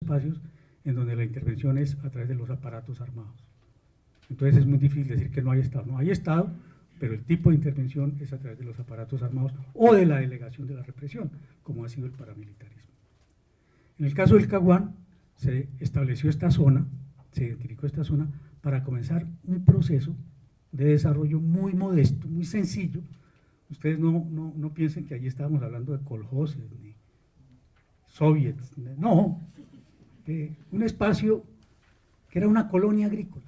espacios en donde la intervención es a través de los aparatos armados. Entonces es muy difícil decir que no hay Estado. No hay Estado, pero el tipo de intervención es a través de los aparatos armados o de la delegación de la represión, como ha sido el paramilitarismo. En el caso del Caguán, se estableció esta zona, se identificó esta zona para comenzar un proceso de desarrollo muy modesto, muy sencillo. Ustedes no piensen que allí estábamos hablando de coljoses, ni soviets, no, un espacio que era una colonia agrícola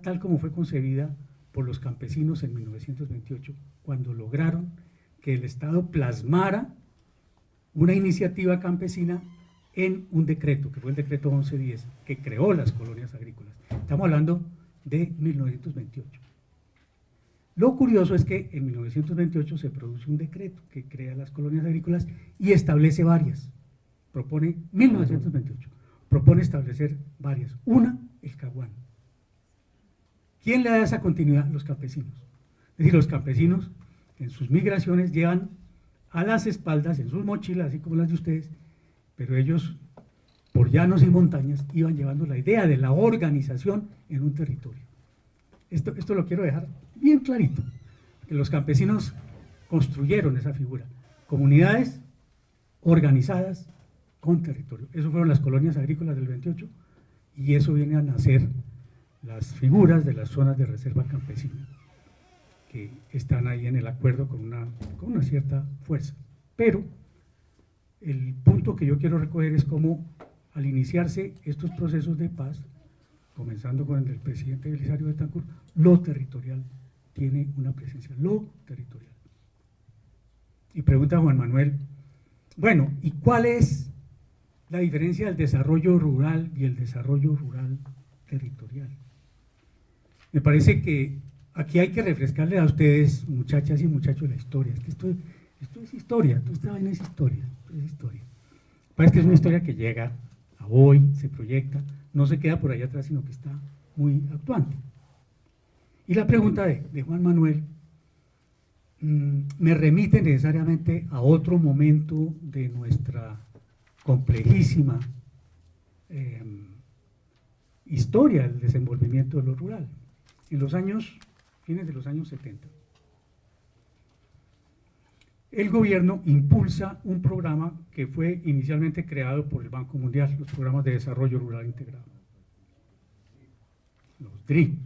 tal como fue concebida por los campesinos en 1928, cuando lograron que el Estado plasmara una iniciativa campesina en un decreto, que fue el decreto 1110, que creó las colonias agrícolas. Estamos hablando de 1928. Lo curioso es que en 1928 se produce un decreto que crea las colonias agrícolas y establece varias. 1928, propone establecer varias. Una, el Caguán. ¿Quién le da esa continuidad? Los campesinos. Es decir, los campesinos en sus migraciones llevan a las espaldas, en sus mochilas, así como las de ustedes, pero ellos, por llanos y montañas, iban llevando la idea de la organización en un territorio. Esto lo quiero dejar bien clarito, que los campesinos construyeron esa figura, comunidades organizadas con territorio. Eso fueron las colonias agrícolas del 28 y eso viene a nacer las figuras de las zonas de reserva campesina, que están ahí en el acuerdo con una cierta fuerza. Pero el punto que yo quiero recoger es cómo al iniciarse estos procesos de paz, comenzando con el del presidente Belisario Betancur, lo territorial tiene una presencia, lo territorial. Y pregunta Juan Manuel, bueno, ¿y cuál es la diferencia del desarrollo rural y el desarrollo rural territorial? Me parece que aquí hay que refrescarle a ustedes, muchachas y muchachos, la historia. Es que esto es historia, toda esta vaina es historia, es historia. Parece que es una historia que llega a hoy, se proyecta, no se queda por allá atrás, sino que está muy actuante. Y la pregunta de Juan Manuel me remite necesariamente a otro momento de nuestra complejísima historia del desenvolvimiento de lo rural. En los fines de los años 70, el gobierno impulsa un programa que fue inicialmente creado por el Banco Mundial, los programas de desarrollo rural integrado, los DRI,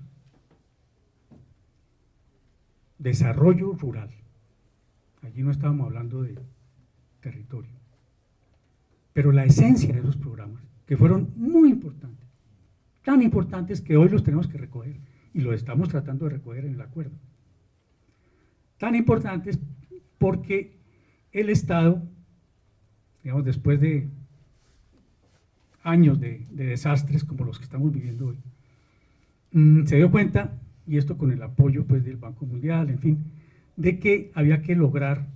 desarrollo rural. Allí no estábamos hablando de territorio, pero la esencia de esos programas, que fueron muy importantes, tan importantes que hoy los tenemos que recoger, y lo estamos tratando de recoger en el acuerdo, tan importantes porque el Estado, digamos, después de años de desastres como los que estamos viviendo hoy, se dio cuenta, y esto con el apoyo pues, del Banco Mundial, en fin, de que había que lograr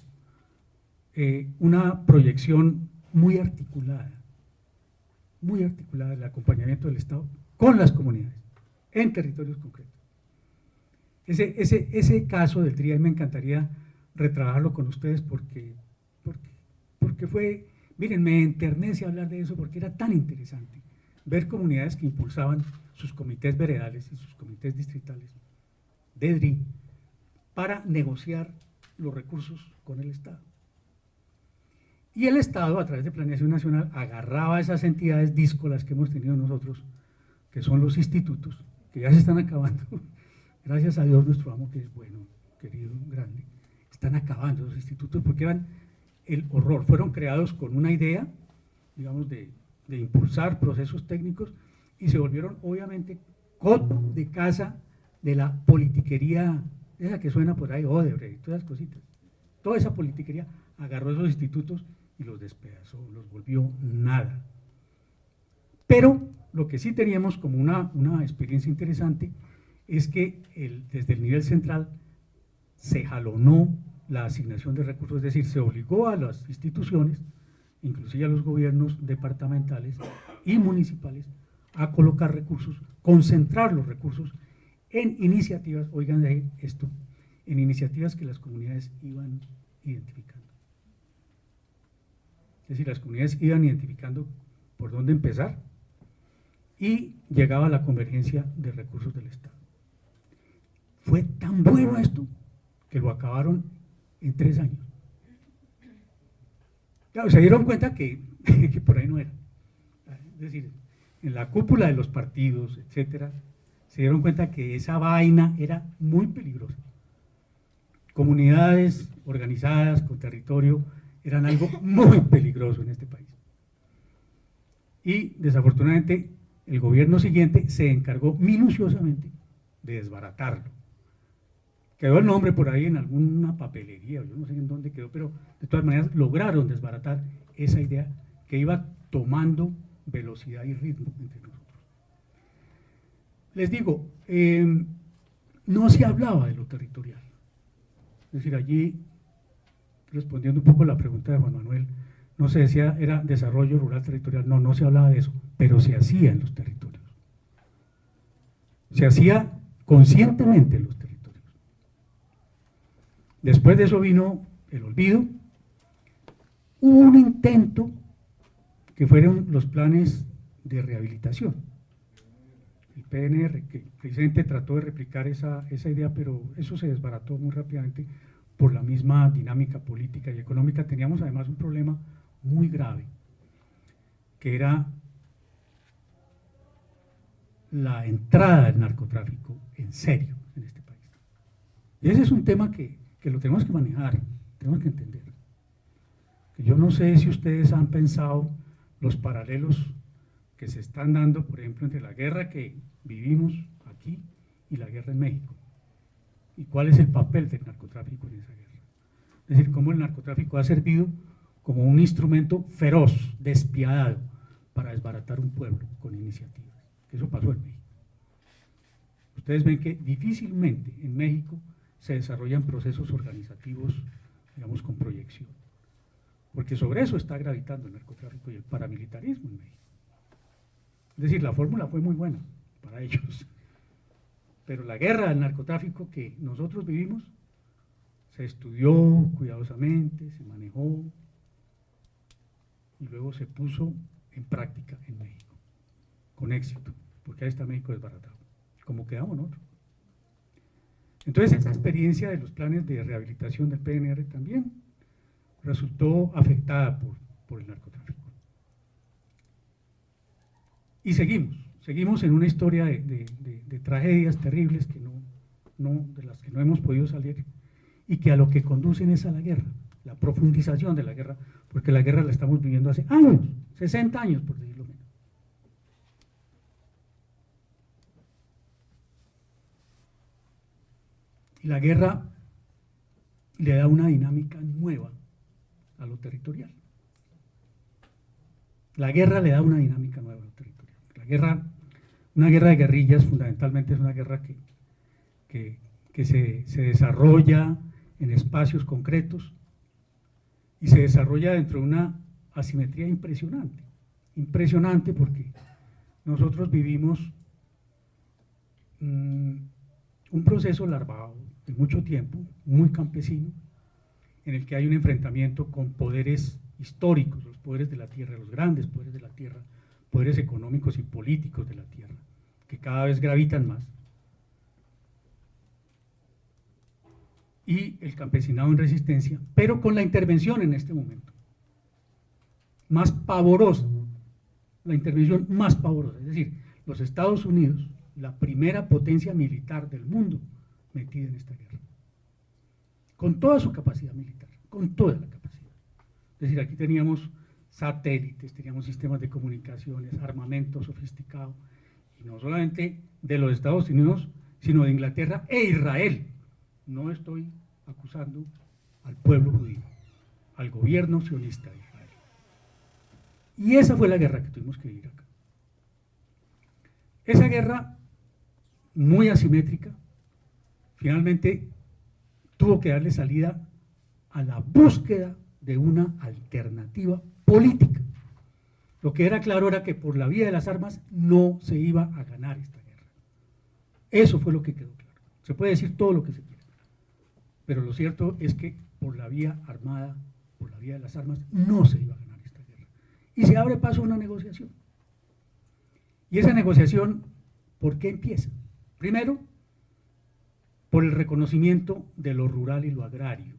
una proyección muy articulada del acompañamiento del Estado con las comunidades, en territorios concretos. Ese caso del TRI me encantaría retrabajarlo con ustedes porque fue, miren, me enternece hablar de eso porque era tan interesante ver comunidades que impulsaban sus comités veredales y sus comités distritales de DRI para negociar los recursos con el Estado. Y el Estado, a través de Planeación Nacional, agarraba a esas entidades díscolas que hemos tenido nosotros, que son los institutos, que ya se están acabando. Gracias a Dios, nuestro amo, que es bueno, querido, grande, están acabando los institutos porque eran el horror. Fueron creados con una idea, digamos, de impulsar procesos técnicos y se volvieron, obviamente, cot de casa de la politiquería, esa que suena por ahí, Odebrecht, todas esas cositas. Toda esa politiquería agarró esos institutos y los despedazó, los volvió nada. Pero lo que sí teníamos como una experiencia interesante es que desde el nivel central se jalonó la asignación de recursos, es decir, se obligó a las instituciones, inclusive a los gobiernos departamentales y municipales, a colocar recursos, concentrar los recursos en iniciativas, oigan de esto, en iniciativas que las comunidades iban identificando. Es decir, las comunidades iban identificando por dónde empezar y llegaba a la convergencia de recursos del Estado. Fue tan bueno esto que lo acabaron en 3 años. Claro, se dieron cuenta que por ahí no era. Es decir, en la cúpula de los partidos, etcétera, se dieron cuenta que esa vaina era muy peligrosa. Comunidades organizadas con territorio eran algo muy peligroso en este país. Y desafortunadamente el gobierno siguiente se encargó minuciosamente de desbaratarlo. Quedó el nombre por ahí en alguna papelería, yo no sé en dónde quedó, pero de todas maneras lograron desbaratar esa idea que iba tomando velocidad y ritmo entre nosotros. Les digo, no se hablaba de lo territorial. Es decir, allí, respondiendo un poco a la pregunta de Juan Manuel, no se decía, era desarrollo rural territorial, no se hablaba de eso, pero se hacía en los territorios. Se hacía conscientemente en los territorios. Después de eso vino el olvido. Hubo un intento que fueron los planes de rehabilitación. El PNR, que precisamente trató de replicar esa idea, pero eso se desbarató muy rápidamente por la misma dinámica política y económica. Teníamos además un problema muy grave, que era la entrada del narcotráfico en serio en este país. Y ese es un tema que lo tenemos que manejar, tenemos que entender. Que yo no sé si ustedes han pensado los paralelos que se están dando, por ejemplo, entre la guerra que vivimos aquí y la guerra en México. ¿Y cuál es el papel del narcotráfico en esa guerra? Es decir, cómo el narcotráfico ha servido como un instrumento feroz, despiadado, para desbaratar un pueblo con iniciativas. Eso pasó en México. Ustedes ven que difícilmente en México se desarrollan procesos organizativos, digamos, con proyección. Porque sobre eso está gravitando el narcotráfico y el paramilitarismo en México. Es decir, la fórmula fue muy buena para ellos. Pero la guerra del narcotráfico que nosotros vivimos se estudió cuidadosamente, se manejó y luego se puso en práctica en México, con éxito, porque ahí está México desbaratado, como quedamos nosotros. Entonces esa experiencia de los planes de rehabilitación del PNR también resultó afectada por el narcotráfico. Y seguimos en una historia de tragedias terribles que de las que no hemos podido salir y que a lo que conducen es a la guerra, la profundización de la guerra, porque la guerra la estamos viviendo hace años, 60 años por decirlo menos. Y la guerra le da una dinámica nueva a lo territorial. La guerra le da una dinámica nueva a lo territorial. Una guerra de guerrillas fundamentalmente es una guerra que se desarrolla en espacios concretos y se desarrolla dentro de una asimetría impresionante. Impresionante porque nosotros vivimos un proceso larvado de mucho tiempo, muy campesino, en el que hay un enfrentamiento con poderes históricos, los poderes de la tierra, los grandes poderes de la tierra, poderes económicos y políticos de la tierra, que cada vez gravitan más. Y el campesinado en resistencia, pero con la intervención en este momento, más pavorosa, la intervención más pavorosa, es decir, los Estados Unidos, la primera potencia militar del mundo, metida en esta guerra, con toda su capacidad militar, con toda la capacidad. Es decir, aquí teníamos satélites, teníamos sistemas de comunicaciones, armamento sofisticado, y no solamente de los Estados Unidos, sino de Inglaterra e Israel. No estoy acusando al pueblo judío, al gobierno sionista de Israel. Y esa fue la guerra que tuvimos que vivir acá. Esa guerra, muy asimétrica, finalmente tuvo que darle salida a la búsqueda de una alternativa política. Lo que era claro era que por la vía de las armas no se iba a ganar esta guerra. Eso fue lo que quedó claro. Se puede decir todo lo que se quiera, pero lo cierto es que por la vía armada, por la vía de las armas, no se iba a ganar esta y se abre paso a una negociación. Y esa negociación, ¿por qué empieza? Primero, por el reconocimiento de lo rural y lo agrario.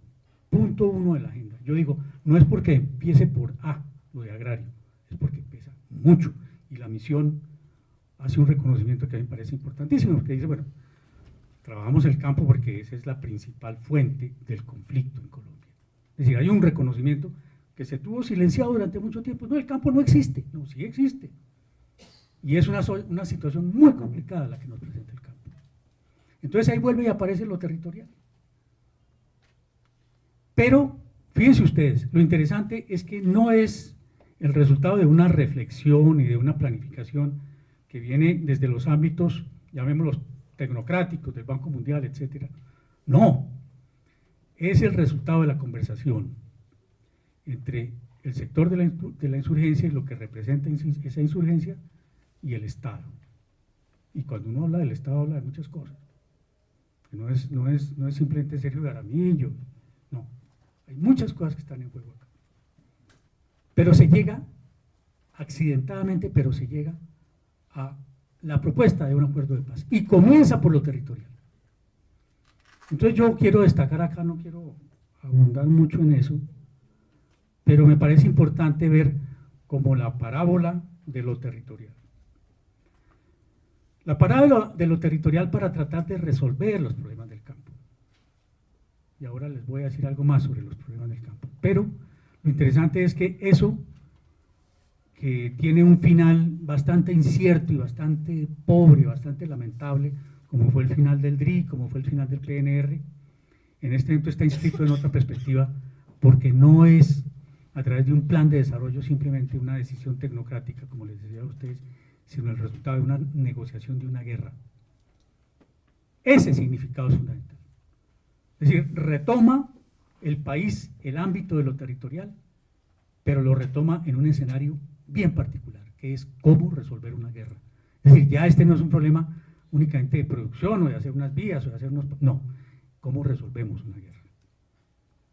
Punto 1 de la agenda. Yo digo, no es porque empiece por A, lo de agrario, es porque empieza mucho. Y la misión hace un reconocimiento que a mí me parece importantísimo, porque dice, bueno, trabajamos el campo porque esa es la principal fuente del conflicto en Colombia. Es decir, hay un reconocimiento que se tuvo silenciado durante mucho tiempo. No, el campo no existe. No, sí existe. Y es una situación muy complicada la que nos presenta el campo. Entonces ahí vuelve y aparece lo territorial. Pero, fíjense ustedes, lo interesante es que no es el resultado de una reflexión y de una planificación que viene desde los ámbitos, llamémoslos tecnocráticos, del Banco Mundial, etcétera. No, es el resultado de la conversación entre el sector de la insurgencia y lo que representa esa insurgencia y el Estado. Y cuando uno habla del Estado, habla de muchas cosas. No es simplemente Sergio Jaramillo, no. Hay muchas cosas que están en juego acá. Pero se llega, accidentadamente, pero se llega a la propuesta de un acuerdo de paz. Y comienza por lo territorial. Entonces yo quiero destacar acá, no quiero abundar mucho en eso, pero me parece importante ver como la parábola de lo territorial. La parábola de lo territorial para tratar de resolver los problemas del campo. Y ahora les voy a decir algo más sobre los problemas del campo. Pero lo interesante es que eso, que tiene un final bastante incierto y bastante pobre, bastante lamentable, como fue el final del DRI, como fue el final del PNR, en este momento está inscrito en otra perspectiva, porque no es a través de un plan de desarrollo simplemente una decisión tecnocrática, como les decía a ustedes, sino el resultado de una negociación de una guerra. Ese significado es fundamental. Es decir, retoma el país el ámbito de lo territorial, pero lo retoma en un escenario bien particular, que es cómo resolver una guerra. Es decir, ya este no es un problema únicamente de producción o de hacer unas vías o de hacer unos... No, cómo resolvemos una guerra.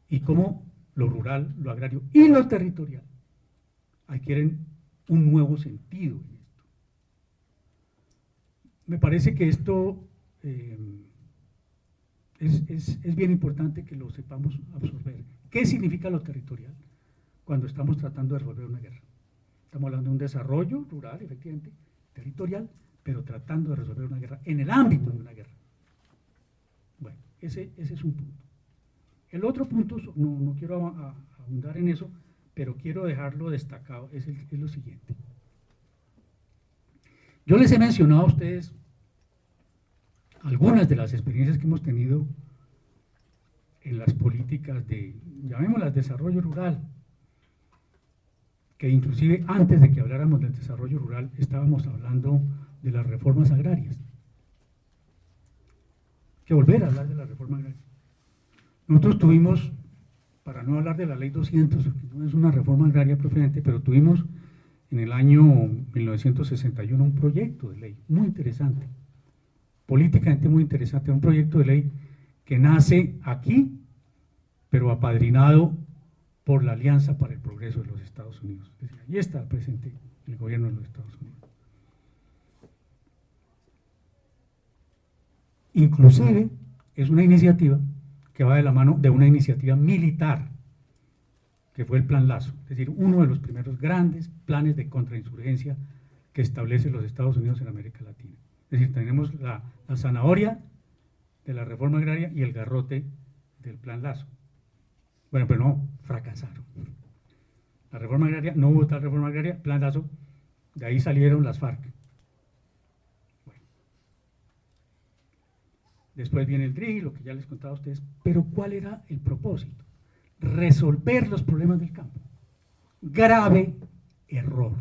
Y cómo lo rural, lo agrario y lo territorial adquieren un nuevo sentido en esto. Me parece que esto es bien importante que lo sepamos absorber. ¿Qué significa lo territorial cuando estamos tratando de resolver una guerra? Estamos hablando de un desarrollo rural, efectivamente, territorial, pero tratando de resolver una guerra en el ámbito de una guerra. Bueno, ese es un punto. El otro punto, no quiero abundar en eso, pero quiero dejarlo destacado, es lo siguiente. Yo les he mencionado a ustedes algunas de las experiencias que hemos tenido en las políticas de, llamémoslas desarrollo rural, que inclusive antes de que habláramos del desarrollo rural estábamos hablando de las reformas agrarias. Hay que volver a hablar de la reforma agraria. Nosotros tuvimos, para no hablar de la ley 200, porque no es una reforma agraria propiamente, pero tuvimos en el año 1961 un proyecto de ley muy interesante, políticamente muy interesante, un proyecto de ley que nace aquí, pero apadrinado por la Alianza para el Progreso de los Estados Unidos. Es decir, ahí está presente el gobierno de los Estados Unidos. Inclusive es una iniciativa que va de la mano de una iniciativa militar, que fue el Plan Lazo, es decir, uno de los primeros grandes planes de contrainsurgencia que establece los Estados Unidos en América Latina. Es decir, tenemos la zanahoria de la reforma agraria y el garrote del Plan Lazo. Bueno, pero no, fracasaron. La reforma agraria, no hubo tal reforma agraria, Plan Lazo, de ahí salieron las FARC. Bueno. Después viene el DRI, lo que ya les contaba a ustedes, pero ¿cuál era el propósito? Resolver los problemas del campo. Grave error.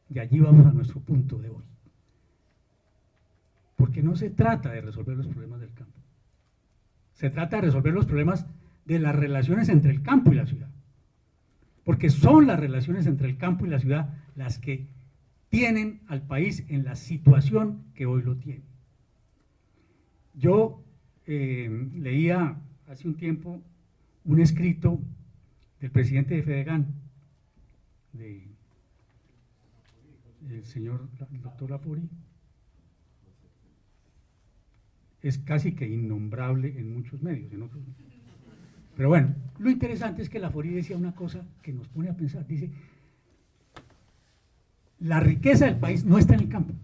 Y allí vamos a nuestro punto de hoy. Porque no se trata de resolver los problemas del campo. Se trata de resolver los problemas de las relaciones entre el campo y la ciudad. Porque son las relaciones entre el campo y la ciudad las que tienen al país en la situación que hoy lo tiene. Yo leía hace un tiempo un escrito del presidente de Fedegan, el señor, el doctor Lafori, es casi que innombrable en muchos medios, en otros. Pero bueno, lo interesante es que Lafori decía una cosa que nos pone a pensar, dice, la riqueza del país no está en el campo,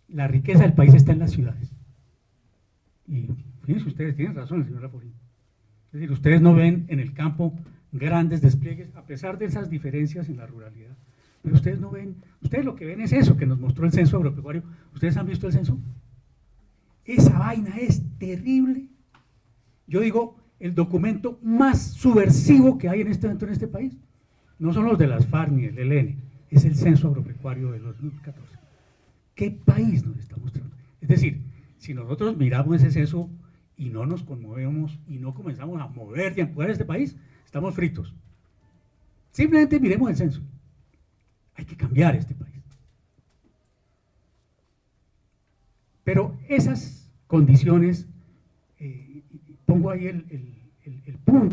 la riqueza del país está en las ciudades. Y fíjense, ustedes tienen razón, el señor Lafori. Es decir, ustedes no ven en el campo grandes despliegues, a pesar de esas diferencias en la ruralidad. Pero ustedes no ven, ustedes lo que ven es eso que nos mostró el censo agropecuario. ¿Ustedes han visto el censo? Esa vaina es terrible. Yo digo, el documento más subversivo que hay en este momento en este país no son los de las FARC ni el ELN, es el censo agropecuario de 2014. ¿Qué país nos está mostrando? Es decir, si nosotros miramos ese censo y no nos conmovemos y no comenzamos a mover y a empujar este país, estamos fritos. Simplemente miremos el censo. Hay que cambiar este país. Pero esas condiciones, pongo ahí el punto.